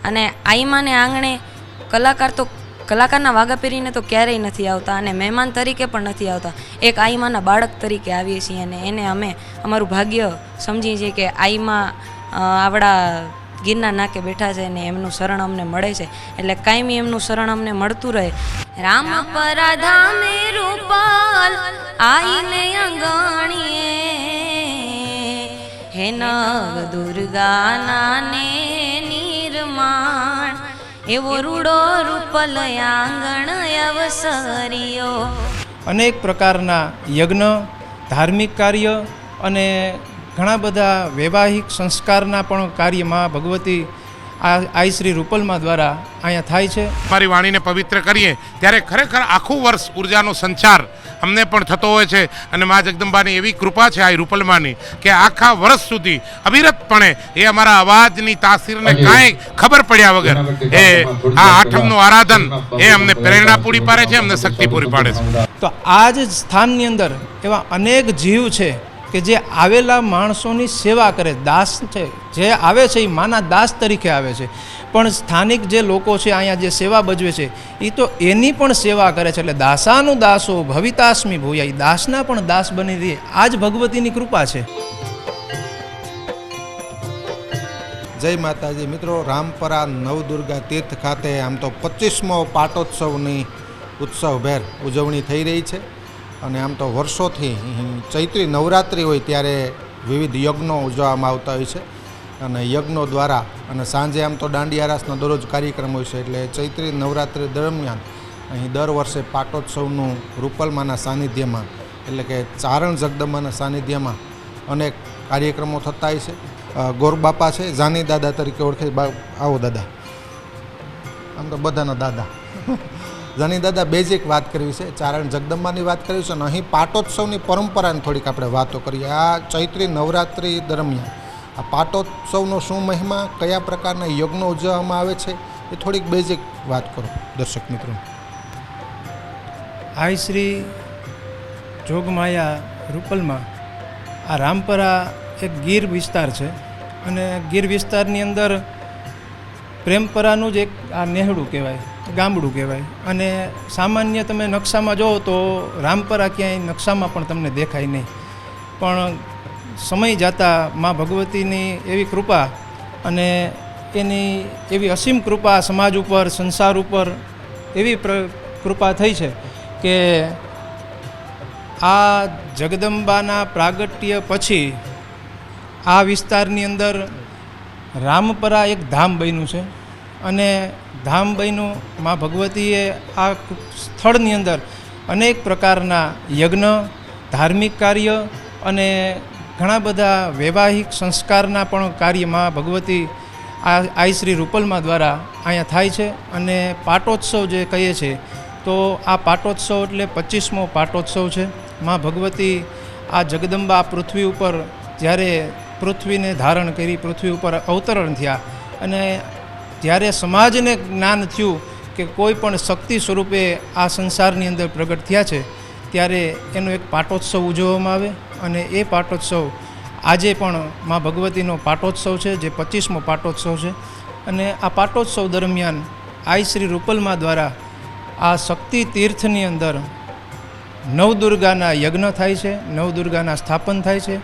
અને આઈમાને આંગણે કલાકારના વાગા પહેરીને તો ક્યારેય નથી આવતા અને મહેમાન તરીકે પણ નથી આવતા. એક આઈમાના બાળક તરીકે આવીએ છીએ અને એને અમે અમારું ભાગ્ય સમજીએ છીએ કે આઈમાં આવડા ગીરના નાકે બેઠા છે ને એમનું શરણ અમને મળે છે. એટલે કાયમી એમનું શરણ અમને મળતું રહે. રામ પરાધામે રૂપાલ આઈને અંગણીએ હે નવ દુર્ગાના ને નિર્માણ એવો રૂડો રૂપલ આંગણ અવસર્યો. અનેક પ્રકારના યજ્ઞ, ધાર્મિક કાર્ય અને ઘણા બધા વૈવાહિક સંસ્કારના પણ કાર્યમાં ભગવતી આઈ શ્રી રૂપલમાં દ્વારા અહીંયા થાય છે. મારી વાણીને પવિત્ર કરીએ ત્યારે ખરેખર આખું વર્ષ ઉર્જાનો સંચાર અમને પણ થતો હોય છે અને મા જગદંબાની એવી કૃપા છે આ રૂપલમાંની કે આખા વર્ષ સુધી અવિરતપણે એ અમારા અવાજની તાસીરને કાંઈ ખબર પડ્યા વગર એ આ આઠમનું આરાધન એ અમને પ્રેરણા પૂરી પાડે છે, અમને શક્તિ પૂરી પાડે છે. તો આ જ સ્થાનની અંદર એવા અનેક જીવ છે કે જે આવેલા માણસોની સેવા કરે, દાસ છે, જે આવે છે એ માના દાસ તરીકે આવે છે. પણ સ્થાનિક જે લોકો છે અહીંયા જે સેવા ભજવે છે એ તો એની પણ સેવા કરે છે. એટલે દાસાનું દાસો ભવિતાસ્મી ભૂયા, એ દાસના પણ દાસ બની રહે. આ જ ભગવતીની કૃપા છે. જય માતાજી મિત્રો. રામપરા નવદુર્ગા તીર્થ ખાતે આમ તો 25મો પાટોત્સવની ઉત્સવભેર ઉજવણી થઈ રહી છે અને આમ તો વર્ષોથી ચૈત્રી નવરાત્રિ હોય ત્યારે વિવિધ યજ્ઞો ઉજવવામાં આવતા હોય છે અને યજ્ઞો દ્વારા અને સાંજે આમ તો દાંડિયા રાસનો દરરોજ કાર્યક્રમ હોય છે. એટલે ચૈત્રી નવરાત્રિ દરમિયાન અહીં દર વર્ષે પાટોત્સવનું રૂપલમાના સાનિધ્યમાં એટલે કે ચારણ જગદંબાના સાનિધ્યમાં અનેક કાર્યક્રમો થતા હોય છે. ગોરબાપા છે, જાની દાદા તરીકે ઓળખે. આવો દાદા, આમ તો બધાના દાદા. જાની દાદા બેઝિક વાત કરવી છે, ચારણ જગદંબાની વાત કરવી છે અને અહીં પાટોત્સવની પરંપરાની થોડીક આપણે વાતો કરીએ. આ ચૈત્રી નવરાત્રિ દરમિયાન આ પાટોત્સવનો શું મહિમા, કયા પ્રકારના યજ્ઞો ઉજવવામાં આવે છે એ થોડીક બેઝિક વાત કરો દર્શક મિત્રો. આઈ શ્રી જોગમાયા રૂપલમાં આ રામપરા એક ગીર વિસ્તાર છે અને ગીર વિસ્તારની અંદર પ્રેમપરાનું જ એક આ નેહડું કહેવાય, ગામડું કહેવાય. અને સામાન્ય તમે નકશામાં જુઓ તો રામપરા ક્યાંય નકશામાં પણ તમને દેખાય નહીં. પણ સમય જતાં મા ભગવતીની એવી કૃપા અને એની એવી અસીમ કૃપા સમાજ ઉપર, સંસાર ઉપર એવી કૃપા થઈ છે કે આ જગદંબાના પ્રાગટ્ય પછી આ વિસ્તારની અંદર રામપરા એક ધામ બન્યું છે અને ધામ બન્યું. મા ભગવતીએ આ સ્થળની અંદર અનેક પ્રકારના યજ્ઞ, ધાર્મિક કાર્ય અને ઘણા બધા વૈવાહિક સંસ્કારના પણ કાર્યમાં ભગવતી આઈ શ્રી રૂપલમાં દ્વારા અહીંયા થાય છે. અને પાટોત્સવ જે કહીએ છીએ તો આ પાટોત્સવ એટલે 25મો પાટોત્સવ છે. મા ભગવતી આ જગદંબા પૃથ્વી ઉપર જ્યારે પૃથ્વીને ધારણ કરી, પૃથ્વી ઉપર અવતરણ થયા અને જ્યારે સમાજને જ્ઞાન થયું કે કોઈ પણ શક્તિ સ્વરૂપે આ સંસારની અંદર પ્રગટ થયા છે ત્યારે એનો એક પાટોત્સવ ઉજવવામાં આવે. અને એ પાટોત્સવ આજે પણ મા ભગવતીનો પાટોત્સવ છે જે 25મો પાટોત્સવ છે. અને આ પાટોત્સવ દરમિયાન આઈ શ્રી રૂપલમાં દ્વારા આ શક્તિ તીર્થની અંદર નવદુર્ગાના યજ્ઞ થાય છે, નવદુર્ગાના સ્થાપન થાય છે.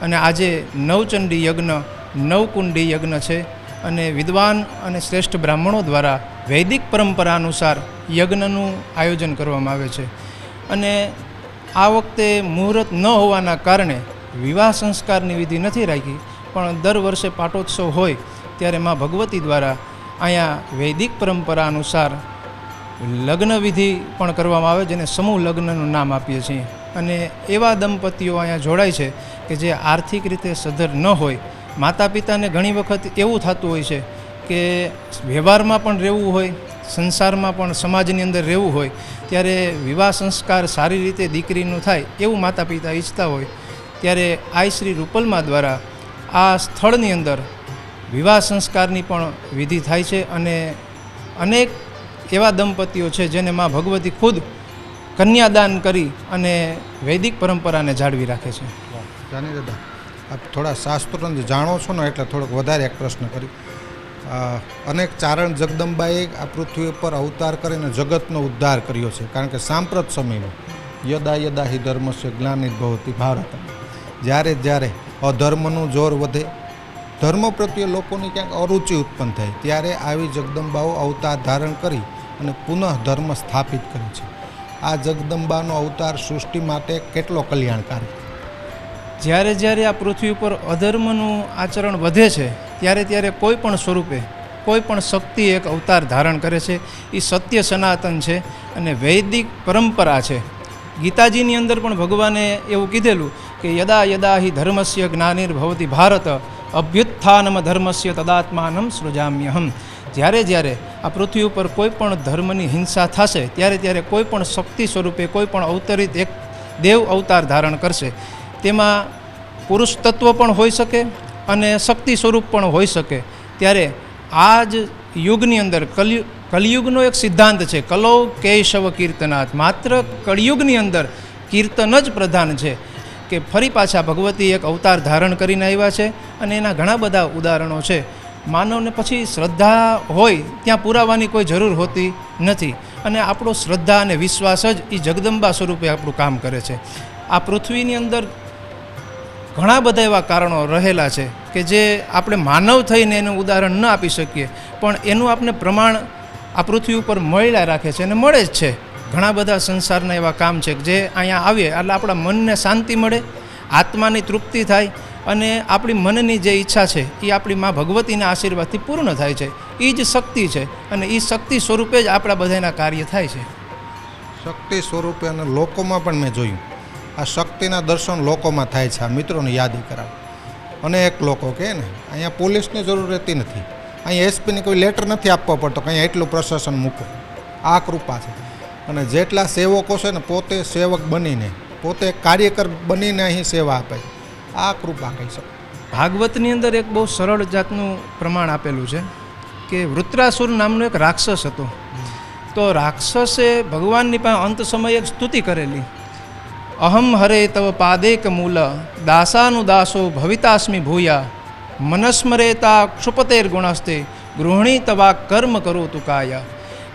અને આજે નવચંડી યજ્ઞ, નવકુંડી યજ્ઞ છે અને વિદ્વાન અને શ્રેષ્ઠ બ્રાહ્મણો દ્વારા વૈદિક પરંપરા અનુસાર યજ્ઞનું આયોજન કરવામાં આવે છે. અને આ વખતે મુહૂર્ત ન હોવાના કારણે વિવાહ સંસ્કારની વિધિ નથી રાખી, પણ દર વર્ષે પાટોત્સવ હોય ત્યારે મા ભગવતી દ્વારા અહીંયા વૈદિક પરંપરા અનુસાર લગ્ન વિધિ પણ કરવામાં આવે, જેને સમૂહ લગ્નનું નામ આપીએ છીએ. અને એવા દંપતીઓ અહીંયા જોડાય છે કે જે આર્થિક રીતે સદ્ધર ન હોય. માતા પિતાને ઘણી વખત એવું થતું હોય છે કે વ્યવહારમાં પણ રહેવું હોય, સંસારમાં પણ સમાજની અંદર રહેવું હોય, ત્યારે વિવાહ સંસ્કાર સારી રીતે દીકરીનું થાય એવું માતા પિતા ઈચ્છતા હોય. ત્યારે આઈ શ્રી રૂપલમાં દ્વારા આ સ્થળની અંદર વિવાહ સંસ્કારની પણ વિધિ થાય છે. અને અનેક એવા દંપતીઓ છે જેને મા ભગવતી ખુદ કન્યાદાન કરી અને વૈદિક પરંપરાને જાળવી રાખે છે. જાની દાદા, આપ થોડા શાસ્ત્રોને જાણો છો ને એટલે થોડોક વધારે એક પ્રશ્ન કરી. અનેક ચારણ જગદંબાએ આ પૃથ્વી ઉપર અવતાર કરીને જગતનો ઉદ્ધાર કર્યો છે. કારણ કે સાંપ્રત સમયનો યદા યદા હિ ધર્મસ્ય ગ્લાનિર્ભવતિ ભારત, જ્યારે જ્યારે અધર્મનું જોર વધે, ધર્મ પ્રત્યે લોકોની ક્યાંક અરુચિ ઉત્પન્ન થાય, ત્યારે આવી જગદંબાઓ અવતાર ધારણ કરી અને પુનઃ ધર્મ સ્થાપિત કરે છે. આ જગદંબાનો અવતાર સૃષ્ટિ માટે કેટલો કલ્યાણકારી. જ્યારે જ્યારે આ પૃથ્વી ઉપર અધર્મનું આચરણ વધે છે ત્યારે ત્યારે કોઈ પણ સ્વરૂપે કોઈ પણ શક્તિ એક અવતાર ધારણ કરે છે. એ સત્ય સનાતન છે અને વૈદિક પરંપરા છે. ગીતાજીની અંદર પણ ભગવાને એવું કીધેલું કે યદા યદા હિ ધર્મસ્ય જ્ઞાનિર્ભવતિ ભારત અભ્યુત્થાનમ ધર્મસ્ય તદાત્માનમ સૃજામ્યહમ. જ્યારે જ્યારે આ પૃથ્વી ઉપર કોઈ પણ ધર્મની હિંસા થશે ત્યારે ત્યારે કોઈ પણ શક્તિ સ્વરૂપે કોઈ પણ અવતરિત એક દેવ અવતાર ધારણ કરશે. તેમાં પુરુષ તત્વ પણ હોઈ શકે અને શક્તિ સ્વરૂપ પણ હોઈ શકે. ત્યારે આ જ યુગની અંદર કલિયુગનો એક સિદ્ધાંત છે, કલૌ કેશવ કીર્તનાથ. માત્ર કળિયુગની અંદર કીર્તન જ પ્રધાન છે કે ફરી પાછા ભગવતી એક અવતાર ધારણ કરીને આવ્યા છે અને એના ઘણા બધા ઉદાહરણો છે. માનવને પછી શ્રદ્ધા હોય ત્યાં પુરાવાની કોઈ જરૂર હોતી નથી અને આપણો શ્રદ્ધા અને વિશ્વાસ જ એ જગદંબા સ્વરૂપે આપણું કામ કરે છે. આ પૃથ્વીની અંદર ઘણા બધા એવા કારણો રહેલા છે કે જે આપણે માનવ થઈને એનું ઉદાહરણ ન આપી શકીએ, પણ એનું આપણે પ્રમાણ આ પૃથ્વી ઉપર મળ્યા રાખે છે અને મળે જ છે. ઘણા બધા સંસારના એવા કામ છે જે અહીંયા આવીએ એટલે આપણા મનને શાંતિ મળે, આત્માની તૃપ્તિ થાય અને આપણી મનની જે ઈચ્છા છે એ આપણી મા ભગવતીના આશીર્વાદથી પૂર્ણ થાય છે. એ જ શક્તિ છે અને એ શક્તિ સ્વરૂપે જ આપણા બધાના કાર્ય થાય છે. શક્તિ સ્વરૂપે અને લોકોમાં પણ મેં જોયું આ શક્તિના દર્શન લોકોમાં થાય છે. આ મિત્રોને યાદી કરાવો. અનેક લોકો કહે ને અહીંયા પોલીસની જરૂર રહેતી નથી, અહીંયા એસપીને કોઈ લેટર નથી આપવો પડતો કે અહીંયા એટલું પ્રશાસન મૂકો. આ કૃપા છે. અને જેટલા સેવકો છે ને પોતે સેવક બનીને પોતે કાર્યકર બનીને અહીં સેવા આપે, આ કૃપા કહી શકો. ભાગવતની અંદર એક બહુ સરળ જાતનું પ્રમાણ આપેલું છે કે વૃત્રાસુર નામનો એક રાક્ષસ હતો. તો રાક્ષસે ભગવાનની પાસે અંત સમયે એક સ્તુતિ કરેલી, અહમ હરે તવ પાદેક મૂલ દાસાનુદાસો ભવિતાસ્મિ ભૂયા મનસ્મરેતા ક્ષુપતેર ગુણસ્તે ગૃહિણી તવા કર્મ કરો તુકાયા.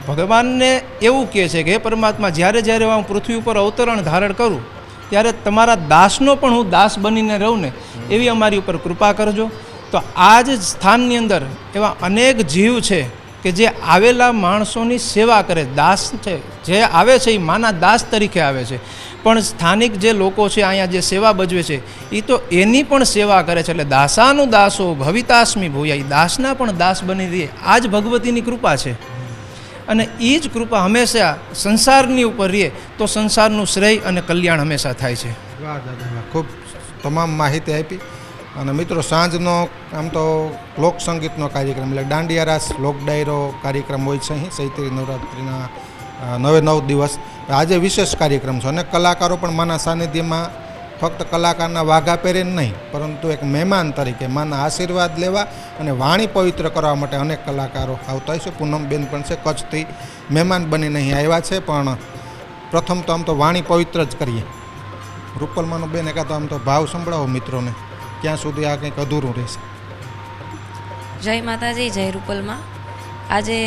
ભગવાનને એવું કહે છે કે હે પરમાત્મા, જ્યારે જ્યારે હું પૃથ્વી ઉપર અવતરણ ધારણ કરું ત્યારે તમારા દાસનો પણ હું દાસ બનીને રહું ને એવી અમારી ઉપર કૃપા કરજો. તો આ જ સ્થાનની અંદર એવા અનેક જીવ છે કે જે આવેલા માણસોની સેવા કરે. દાસ છે જે આવે છે એ માના દાસ તરીકે આવે છે, પણ સ્થાનિક જે લોકો છે અહીંયા જે સેવા ભજવે છે એ તો એની પણ સેવા કરે છે. એટલે દાસાનું દાસો ભવિતાસ્મિ ભૂયા, એ દાસના પણ દાસ બની રહે. આ જ ભગવતીની કૃપા છે અને એ જ કૃપા હંમેશા સંસારની ઉપર રહે તો સંસારનું શ્રેય અને કલ્યાણ હંમેશા થાય છે. વાહ દાદા, ખૂબ તમામ માહિતી આપી. અને મિત્રો સાંજનો આમ તો લોકસંગીતનો કાર્યક્રમ એટલે દાંડિયા રાસ લોક ડાયરો કાર્યક્રમ હોય છે અહીં ચૈત્રી નવરાત્રિના 9 દિવસ. આજે વિશેષ કાર્યક્રમ છે અને કલાકારો પણ માના સાનિધ્યમાં ફક્ત કલાકારના વાઘા પહેરીને નહીં પરંતુ એક મહેમાન તરીકે માના આશીર્વાદ લેવા અને વાણી પવિત્ર કરવા માટે અનેક કલાકારો આવતા હોય છે. પૂનમબેન પણ છે કચ્છથી મહેમાન બનીને અહીં આવ્યા છે. પણ પ્રથમ તો આમ તો વાણી પવિત્ર જ કરીએ. રૂપલમાનો બેન એકાદ આમ તો ભાવ સંભળાવો મિત્રોને, ક્યાં સુધી આ કંઈક અધૂરું રહેશે. જય માતાજી, જય રૂપલમાં. આજે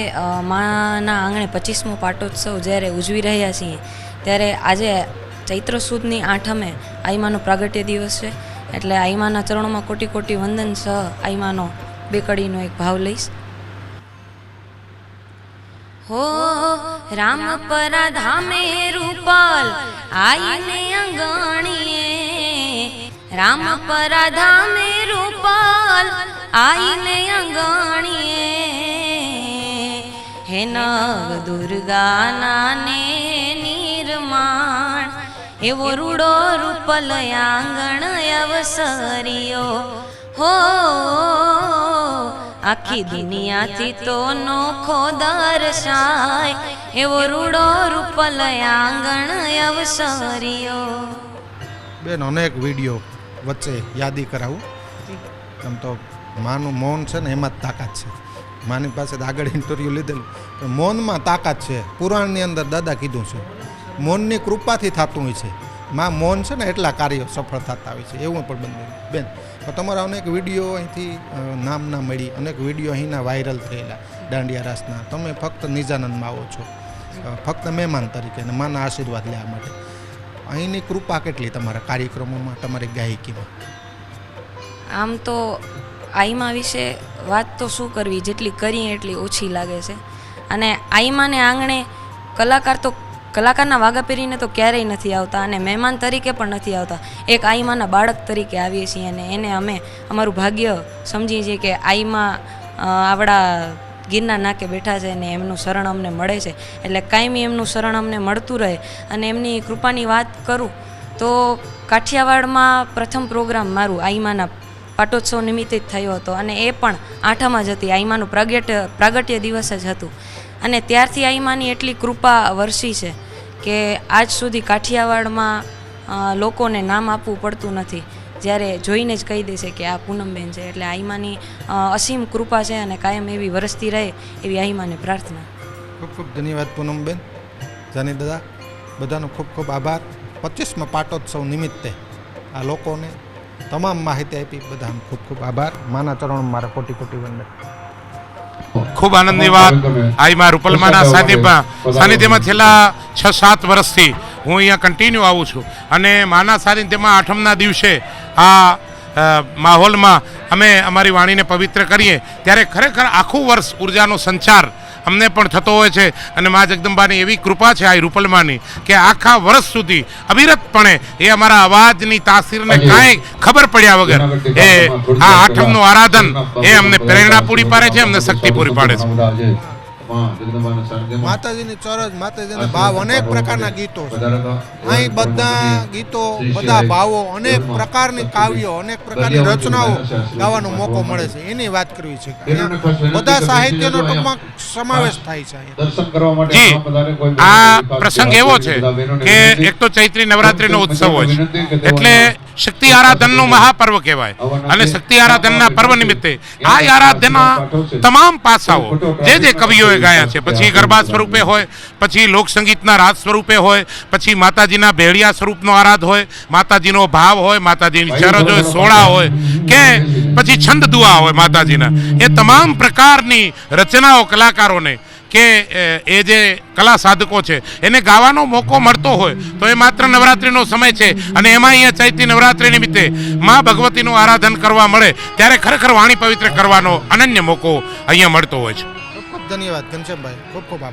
માના આંગણે 25મો પાટોત્સવ જ્યારે ઉજવી રહ્યા છીએ ત્યારે આજે ચૈત્ર સુદની 8મે આઈમાનો પ્રાગટ્ય દિવસ છે. એટલે આઈમાના ચરણોમાં કોટી કોટી વંદન સહ આઈમાનો 2 કડીનો એક ભાવ લઈશ. હો રામ પરા ધામે રૂપાલ આઈને અંગણીએ, રામ પરા ધામે રૂપાલ આઈને અંગણીએ, હે નવ દુર્ગાના ને નિર્માણ એવો રૂડો રૂપલ આંગણ અવસર્યો. હો આખી દુનિયાથી તો નોખો દર્શાય એવો રૂડો રૂપલ આંગણ અવસર્યો. બેન અનેક વિડીયો વચ્ચે યાદી કરાવું. આમ તો માનું મૌન છે ને એમાં જ તાકાત છે. માની પાસે આગળ ઇન્ટરવ્યૂ લીધેલું, મૌનમાં તાકાત છે. પુરાણની અંદર દાદા કીધું છે મૌનની કૃપાથી થતું હોય છે. માં મૌન છે ને એટલા કાર્યો સફળ થતા હોય છે એવું પણ બને બેન. તો તમારા અનેક વિડીયો અહીંથી નામ ના મળી, અનેક વિડીયો અહીંના વાયરલ થયેલા દાંડિયા રાસના. તમે ફક્ત નિજાનંદમાં આવો છો ફક્ત મહેમાન તરીકે અને માના આશીર્વાદ લેવા માટે. અહીંની કૃપા કેટલી તમારા કાર્યક્રમોમાં, તમારી ગાયકીમાં? આમ તો આઈમા વિશે વાત તો શું કરવી, જેટલી કરીએ એટલી ઓછી લાગે છે. અને આઈમાને આંગણે કલાકારના વાગા પહેરીને તો ક્યારેય નથી આવતા અને મહેમાન તરીકે પણ નથી આવતા. એક આઈમાના બાળક તરીકે આવીએ છીએ અને એને અમે અમારું ભાગ્ય સમજીએ છીએ કે આઈમા આવડા ગિરનાર નાકે બેઠા છે ને એમનું શરણ અમને મળે છે. એટલે કાયમી એમનું શરણ અમને મળતું રહે. અને એમની કૃપાની વાત કરું તો કાઠિયાવાડમાં પ્રથમ પ્રોગ્રામ મારું આઈમાના પાટોત્સવ નિમિત્તે જ થયો હતો અને એ પણ 8મા જ હતી. આઈમાનું પ્રાગટ્ય દિવસ જ હતું અને ત્યારથી આઈમાની એટલી કૃપા વરસી છે કે આજ સુધી કાઠિયાવાડમાં લોકોને નામ આપવું પડતું નથી. જ્યારે જોઈને જ કહી દેશે કે આ પૂનમબેન છે. એટલે આઈમાની અસીમ કૃપા છે અને કાયમ એવી વરસતી રહે એવી આઈમાને પ્રાર્થના. ખૂબ ખૂબ ધન્યવાદ પૂનમબેન, જાની દાદા, બધાનો ખૂબ ખૂબ આભાર. 25મા પાટોત્સવ નિમિત્તે આ લોકોને તમામ માહિતી આપી બધાનો ખૂબ ખૂબ આભાર. માના ચરણોમાં મારા કોટી કોટી વંદન. ખૂબ આનંદની વાત. આઈમા રૂપલમાના સાનિધ્યમાં છેલ્લા 6-7 વર્ષથી હું અહીંયા કન્ટિન્યુ આવું છું અને માના સાનિધ્યમાં 8મના દિવસે આ માહોલમાં અમે અમારી વાણીને પવિત્ર કરીએ ત્યારે ખરેખર આખું વર્ષ ઉર્જાનો સંચાર અમને પણ થતો હોય છે. અને મા જગદંબાની એવી કૃપા છે આ રૂપલમાની કે આખા વર્ષ સુધી અવિરતપણે એ અમારા અવાજની તાસીરને કાંઈ ખબર પડ્યા વગર એ આ 8મનું આરાધન એ અમને પ્રેરણા પૂરી પાડે છે, અમને શક્તિ પૂરી પાડે છે. માતાજીની ચરજ, માતાજીના ભાવ, અનેક પ્રકારના ગીતો છે અહીં. બધા ગીતો, બધા ભાવો, અનેક પ્રકારની કાવ્યો, અનેક પ્રકારની રચનાઓ ગાવાનો મોકો મળે છે. એની વાત કરવી છે. બધા સાહિત્યનો ટૂંકમાં સમાવેશ થાય છે. જી, આ પ્રસંગ એવો છે કે એક તો ચૈત્રી નવરાત્રિનો ઉત્સવ હોય છે એટલે શક્તિ આરાધનનો મહાપર્વ કહેવાય અને શક્તિ આરાધનના પર્વ નિમિત્તે આ આરાધના તમામ પાસાઓ જે કવિઓએ ગાયા છે, પછી ગરબા સ્વરૂપે હોય, પછી લોકસંગીતના રાજ સ્વરૂપે હોય, પછી માતાજીના ભેળિયા સ્વરૂપનો આરાધ હોય, માતાજીનો ભાવ હોય, માતાજીની ચરજ હોય, સોળા હોય કે પછી છંદ દુઆ હોય માતાજીના, એ તમામ પ્રકારની રચનાઓ કલાકારોને કે એ જે કલા સાધકો છે એને ગાવાનો મોકો મળતો હોય તો એ માત્ર નવરાત્રિનો સમય છે અને એમાં અહીંયા ચૈત્રી નવરાત્રિ નિમિત્તે મા ભગવતીનું આરાધન કરવા મળે ત્યારે ખરેખર વાણી પવિત્ર કરવાનો અનન્ય મોકો અહીંયા મળતો હોય છે. ખૂબ ખૂબ ધન્યવાદ ઘનશ્યામભાઈ, ખૂબ ખૂબ આભાર.